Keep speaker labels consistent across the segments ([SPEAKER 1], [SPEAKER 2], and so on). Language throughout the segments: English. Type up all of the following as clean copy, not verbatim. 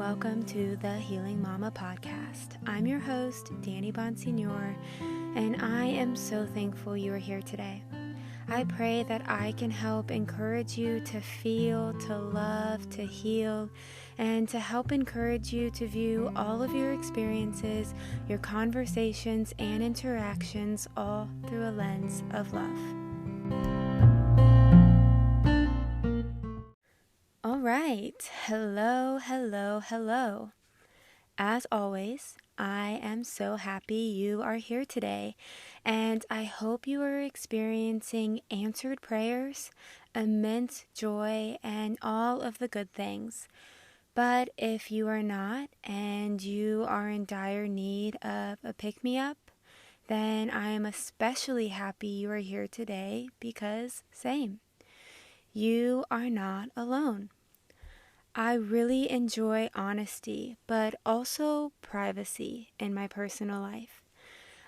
[SPEAKER 1] welcome to the Healing Mama podcast. I'm your host, Danny Bonsignor, and I am so thankful you are here today. I pray that I can help encourage you to feel, to love, to heal, and to help encourage you to view all of your experiences, your conversations, and interactions all through a lens of love. All right. Hello. As always, I am so happy you are here today, and I hope you are experiencing answered prayers, immense joy, and all of the good things. But if you are not, and you are in dire need of a pick-me-up, then I am especially happy you are here today because, same, you are not alone. I really enjoy honesty, but also privacy in my personal life.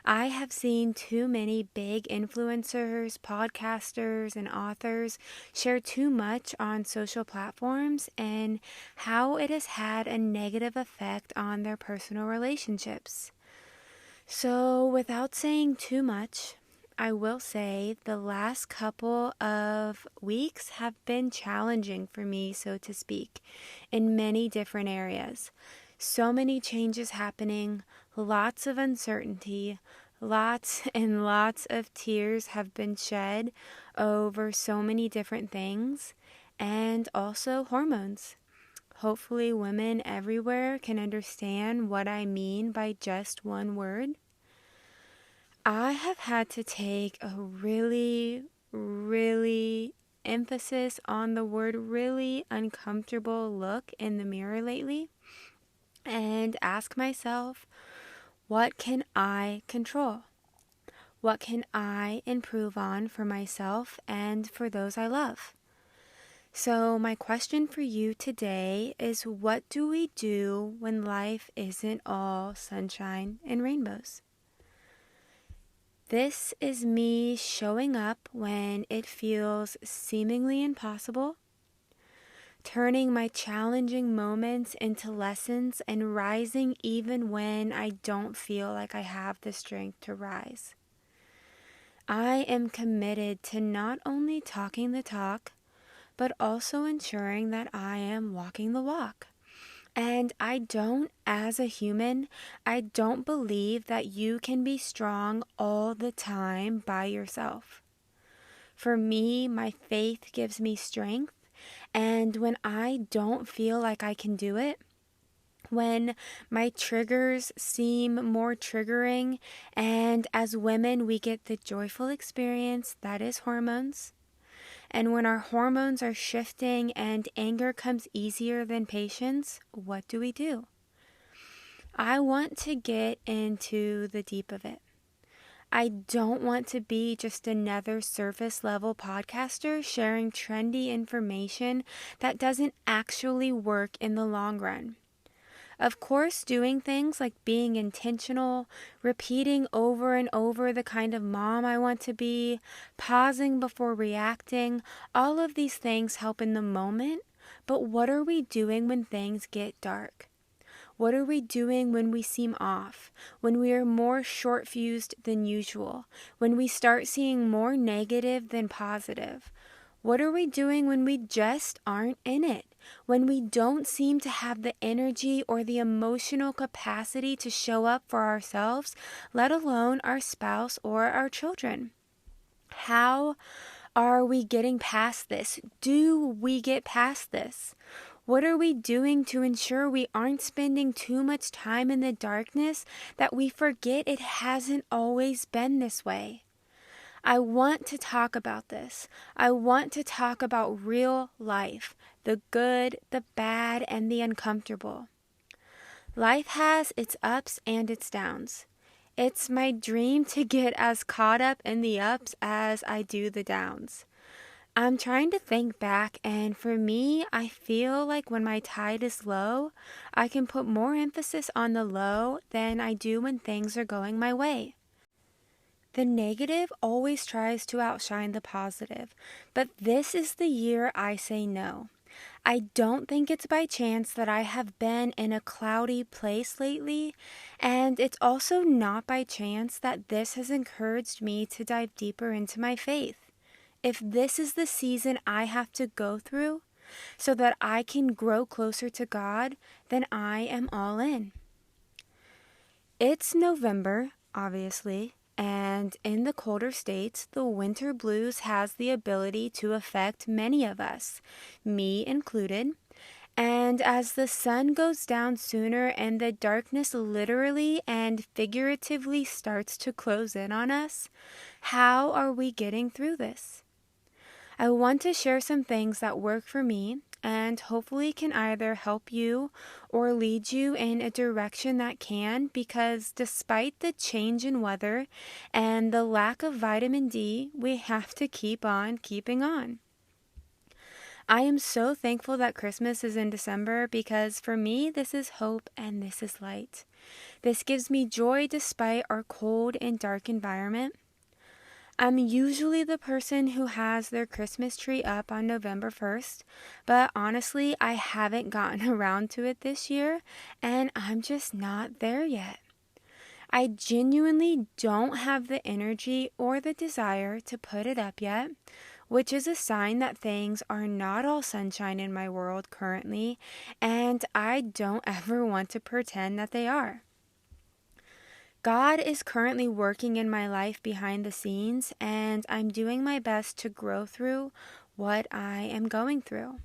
[SPEAKER 1] I have seen too many big influencers, podcasters, and authors share too much on social platforms and how it has had a negative effect on their personal relationships. So, without saying too much, I will say the last couple of weeks have been challenging for me, so to speak, in many different areas. So many changes happening, lots of uncertainty, lots and lots of tears have been shed over so many different things, and also hormones. Hopefully, women everywhere can understand what I mean by just one word. I have had to take a really emphasis on the word really uncomfortable look in the mirror lately and ask myself, what can I control? What can I improve on for myself and for those I love? So my question for you today is, what do we do when life isn't all sunshine and rainbows? This is me showing up when it feels seemingly impossible, turning my challenging moments into lessons and rising even when I don't feel like I have the strength to rise. I am committed to not only talking the talk, but also ensuring that I am walking the walk. And as a human, I don't believe that you can be strong all the time by yourself. For me, my faith gives me strength, and when I don't feel like I can do it, when my triggers seem more triggering, and as women, we get the joyful experience that is hormones. And when our hormones are shifting and anger comes easier than patience, what do? I want to get into the deep of it. I don't want to be just another surface level podcaster sharing trendy information that doesn't actually work in the long run. Of course, doing things like being intentional, repeating over and over the kind of mom I want to be, pausing before reacting, all of these things help in the moment, but what are we doing when things get dark? What are we doing when we seem off, when we are more short-fused than usual, when we start seeing more negative than positive? What are we doing when we just aren't in it? When we don't seem to have the energy or the emotional capacity to show up for ourselves, let alone our spouse or our children? How are we getting past this? Do we get past this? What are we doing to ensure we aren't spending too much time in the darkness that we forget it hasn't always been this way? I want to talk about this. I want to talk about real life, the good, the bad, and the uncomfortable. Life has its ups and its downs. It's my dream to get as caught up in the ups as I do the downs. I'm trying to think back, and for me, I feel like when my tide is low, I can put more emphasis on the low than I do when things are going my way. The negative always tries to outshine the positive, but this is the year I say no. I don't think it's by chance that I have been in a cloudy place lately, and it's also not by chance that this has encouraged me to dive deeper into my faith. If this is the season I have to go through so that I can grow closer to God, then I am all in. It's November, obviously, and in the colder states, the winter blues has the ability to affect many of us, me included. And as the sun goes down sooner and the darkness literally and figuratively starts to close in on us, how are we getting through this? I want to share some things that work for me and hopefully can either help you or lead you in a direction that can, because despite the change in weather and the lack of vitamin D, we have to keep on keeping on. I am so thankful that Christmas is in December because for me, this is hope and this is light. This gives me joy despite our cold and dark environment. I'm usually the person who has their Christmas tree up on November 1st, but honestly, I haven't gotten around to it this year, and I'm just not there yet. I genuinely don't have the energy or the desire to put it up yet, which is a sign that things are not all sunshine in my world currently, and I don't ever want to pretend that they are. God is currently working in my life behind the scenes, and I'm doing my best to grow through what I am going through.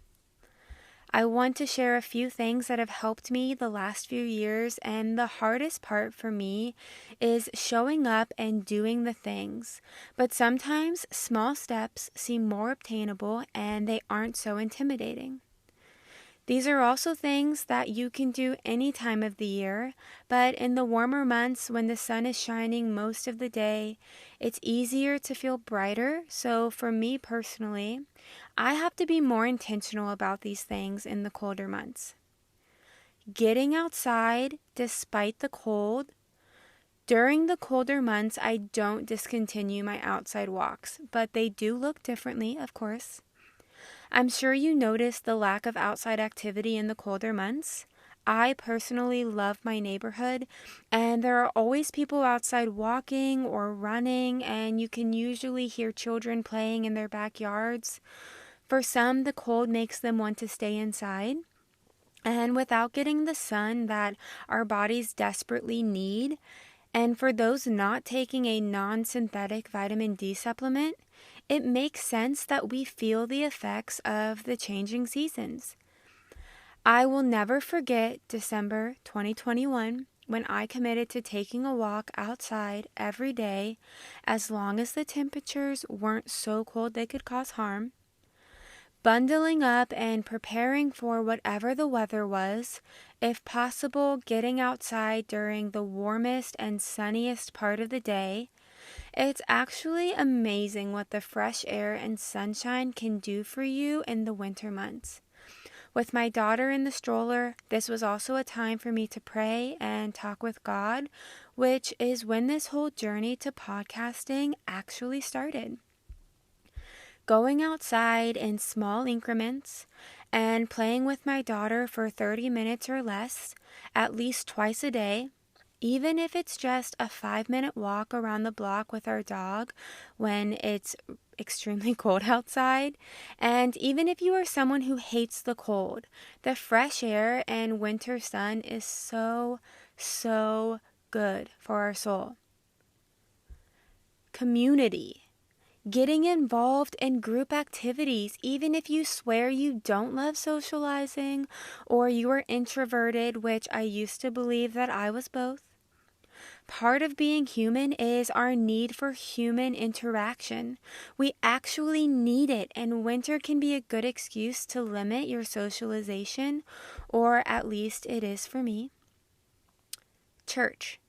[SPEAKER 1] I want to share a few things that have helped me the last few years, and the hardest part for me is showing up and doing the things. But sometimes small steps seem more obtainable and they aren't so intimidating. These are also things that you can do any time of the year, but in the warmer months when the sun is shining most of the day, it's easier to feel brighter. So for me personally, I have to be more intentional about these things in the colder months. Getting outside despite the cold. During the colder months, I don't discontinue my outside walks, but they do look differently, of course. I'm sure you noticed the lack of outside activity in the colder months. I personally love my neighborhood, and there are always people outside walking or running, and you can usually hear children playing in their backyards. For some, the cold makes them want to stay inside. And without getting the sun that our bodies desperately need, and for those not taking a non-synthetic vitamin D supplement, it makes sense that we feel the effects of the changing seasons. I will never forget December 2021 when I committed to taking a walk outside every day as long as the temperatures weren't so cold they could cause harm. Bundling up and preparing for whatever the weather was, if possible, getting outside during the warmest and sunniest part of the day. It's actually amazing what the fresh air and sunshine can do for you in the winter months. With my daughter in the stroller, this was also a time for me to pray and talk with God, which is when this whole journey to podcasting actually started. Going outside in small increments and playing with my daughter for 30 minutes or less, at least twice a day, even if it's just a 5-minute walk around the block with our dog when it's extremely cold outside. And even if you are someone who hates the cold, the fresh air and winter sun is so, so good for our soul. Community. Getting involved in group activities, even if you swear you don't love socializing or you are introverted, which I used to believe that I was both. Part of being human is our need for human interaction. We actually need it, and winter can be a good excuse to limit your socialization, or at least it is for me. Church,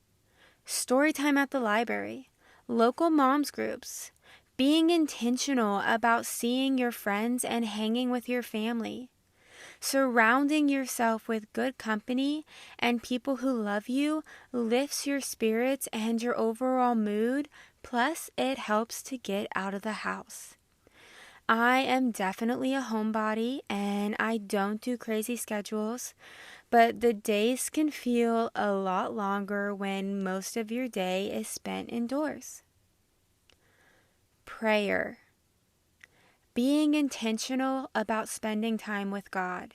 [SPEAKER 1] story time at the library, local moms groups, being intentional about seeing your friends and hanging with your family. Surrounding yourself with good company and people who love you lifts your spirits and your overall mood, plus it helps to get out of the house. I am definitely a homebody and I don't do crazy schedules, but the days can feel a lot longer when most of your day is spent indoors. Prayer. Being intentional about spending time with God,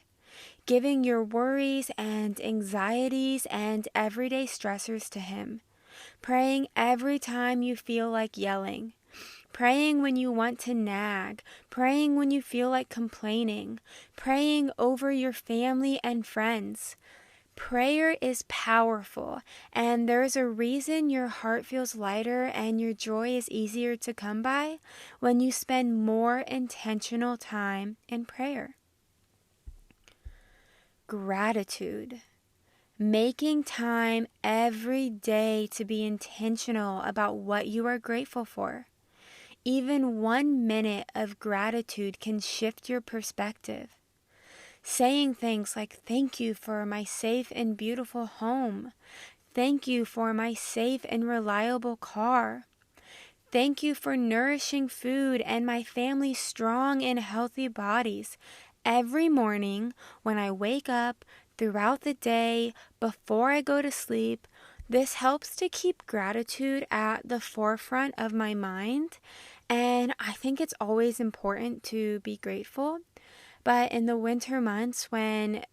[SPEAKER 1] giving your worries and anxieties and everyday stressors to Him, praying every time you feel like yelling, praying when you want to nag, praying when you feel like complaining, praying over your family and friends. Prayer is powerful, and there's a reason your heart feels lighter and your joy is easier to come by when you spend more intentional time in prayer. Gratitude. Making time every day to be intentional about what you are grateful for. Even 1 minute of gratitude can shift your perspective. Saying things like, "Thank you for my safe and beautiful home. Thank you for my safe and reliable car. Thank you for nourishing food and my family's strong and healthy bodies." Every morning when I wake up, throughout the day, before I go to sleep, this helps to keep gratitude at the forefront of my mind. And I think it's always important to be grateful. But in the winter months when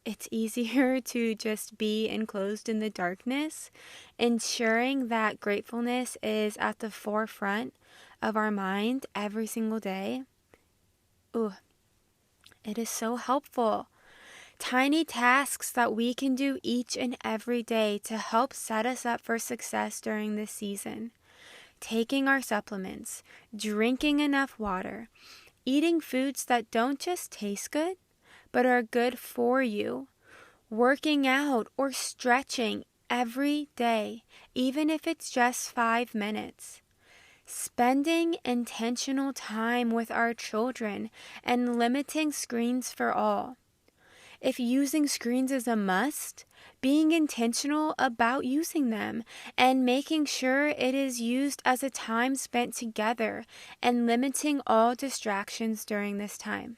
[SPEAKER 1] it's easier to just be enclosed in the darkness, ensuring that gratefulness is at the forefront of our mind every single day, it is so helpful. Tiny tasks that we can do each and every day to help set us up for success during this season. Taking our supplements, drinking enough water, eating foods that don't just taste good, but are good for you, working out or stretching every day, even if it's just 5 minutes. Spending intentional time with our children and limiting screens for all. If using screens is a must, being intentional about using them and making sure it is used as a time spent together and limiting all distractions during this time.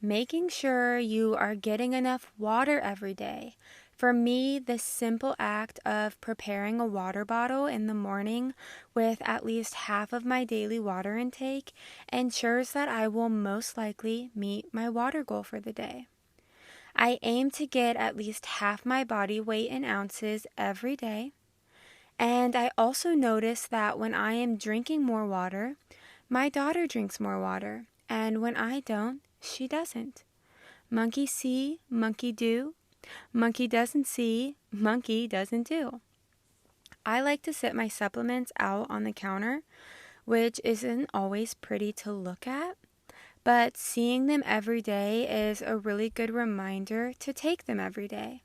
[SPEAKER 1] Making sure you are getting enough water every day. For me, the simple act of preparing a water bottle in the morning with at least half of my daily water intake ensures that I will most likely meet my water goal for the day. I aim to get at least half my body weight in ounces every day. And I also notice that when I am drinking more water, my daughter drinks more water. And when I don't, she doesn't. Monkey see, monkey do. Monkey doesn't see, monkey doesn't do. I like to sit my supplements out on the counter, which isn't always pretty to look at, but seeing them every day is a really good reminder to take them every day.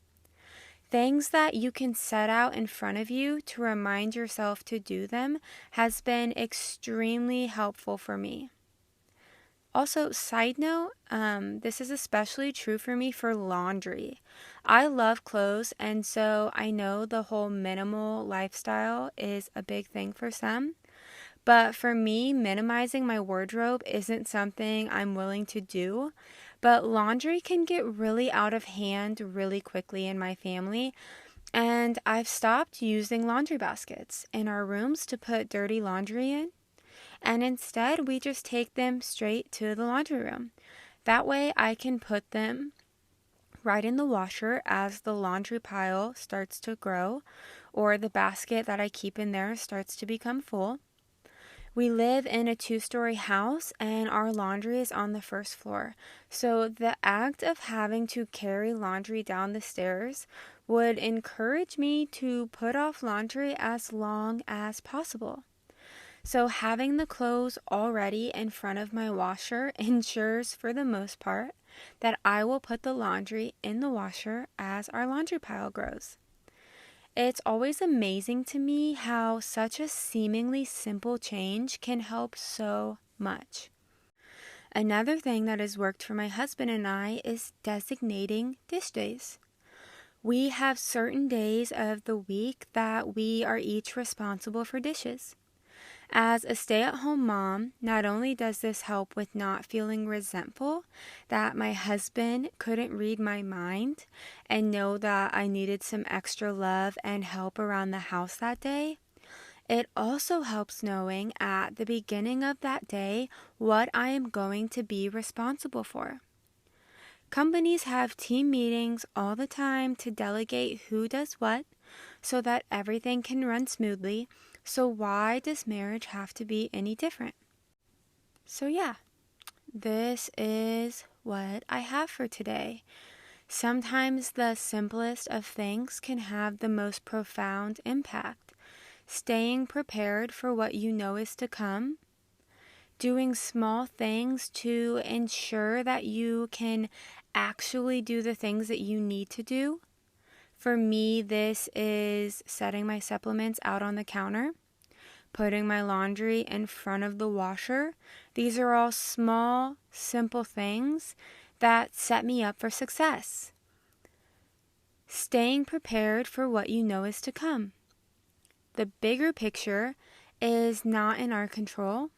[SPEAKER 1] Things that you can set out in front of you to remind yourself to do them has been extremely helpful for me. Also, side note, this is especially true for me for laundry. I love clothes, and so I know the whole minimal lifestyle is a big thing for some. But for me, minimizing my wardrobe isn't something I'm willing to do. But laundry can get really out of hand really quickly in my family. And I've stopped using laundry baskets in our rooms to put dirty laundry in. And instead, we just take them straight to the laundry room. That way, I can put them right in the washer as the laundry pile starts to grow or the basket that I keep in there starts to become full. We live in a 2-story house and our laundry is on the first floor. So the act of having to carry laundry down the stairs would encourage me to put off laundry as long as possible. So having the clothes already in front of my washer ensures, for the most part, that I will put the laundry in the washer as our laundry pile grows. It's always amazing to me how such a seemingly simple change can help so much. Another thing that has worked for my husband and I is designating dish days. We have certain days of the week that we are each responsible for dishes. As a stay-at-home mom, not only does this help with not feeling resentful that my husband couldn't read my mind and know that I needed some extra love and help around the house that day, it also helps knowing at the beginning of that day what I am going to be responsible for. Companies have team meetings all the time to delegate who does what so that everything can run smoothly. So why does marriage have to be any different? So yeah, this is what I have for today. Sometimes the simplest of things can have the most profound impact. Staying prepared for what you know is to come. Doing small things to ensure that you can actually do the things that you need to do. For me, this is setting my supplements out on the counter, putting my laundry in front of the washer. These are all small, simple things that set me up for success. Staying prepared for what you know is to come. The bigger picture is not in our control,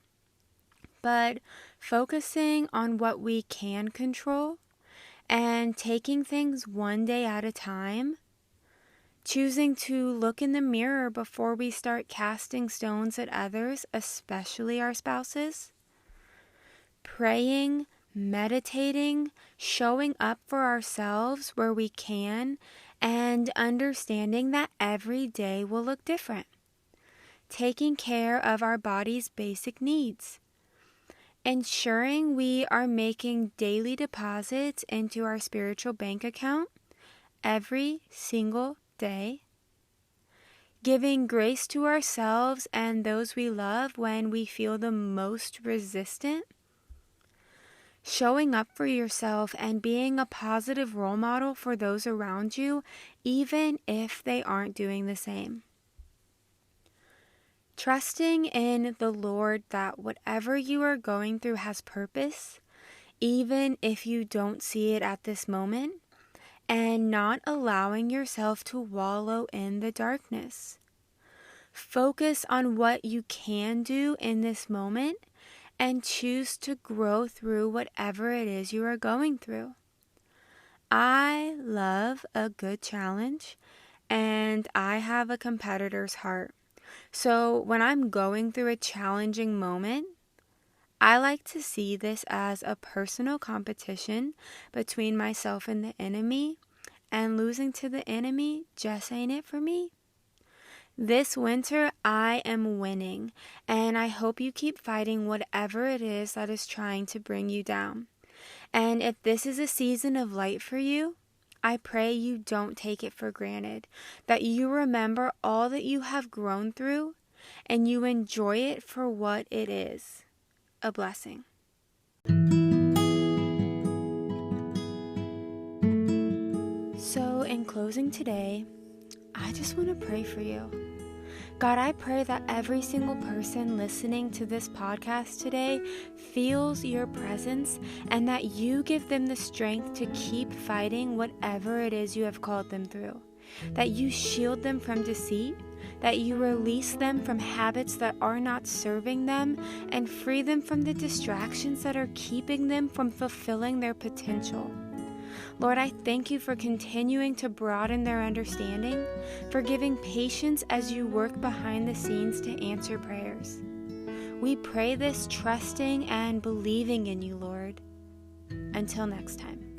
[SPEAKER 1] but focusing on what we can control and taking things one day at a time. Choosing to look in the mirror before we start casting stones at others, especially our spouses. Praying, meditating, showing up for ourselves where we can, and understanding that every day will look different. Taking care of our body's basic needs. Ensuring we are making daily deposits into our spiritual bank account every single day. Giving grace to ourselves and those we love when we feel the most resistant. Showing up for yourself and being a positive role model for those around you, even if they aren't doing the same. Trusting in the Lord that whatever you are going through has purpose, even if you don't see it at this moment, and not allowing yourself to wallow in the darkness. Focus on what you can do in this moment and choose to grow through whatever it is you are going through. I love a good challenge, and I have a competitor's heart. So when I'm going through a challenging moment, I like to see this as a personal competition between myself and the enemy, and losing to the enemy just ain't it for me. This winter, I am winning, and I hope you keep fighting whatever it is that is trying to bring you down. And if this is a season of light for you, I pray you don't take it for granted, that you remember all that you have grown through, and you enjoy it for what it is, a blessing. So in closing today, I just want to pray for you. God, I pray that every single person listening to this podcast today feels your presence and that you give them the strength to keep fighting whatever it is you have called them through. That you shield them from deceit, that you release them from habits that are not serving them, and free them from the distractions that are keeping them from fulfilling their potential. Lord, I thank you for continuing to broaden their understanding, for giving patience as you work behind the scenes to answer prayers. We pray this trusting and believing in you, Lord. Until next time.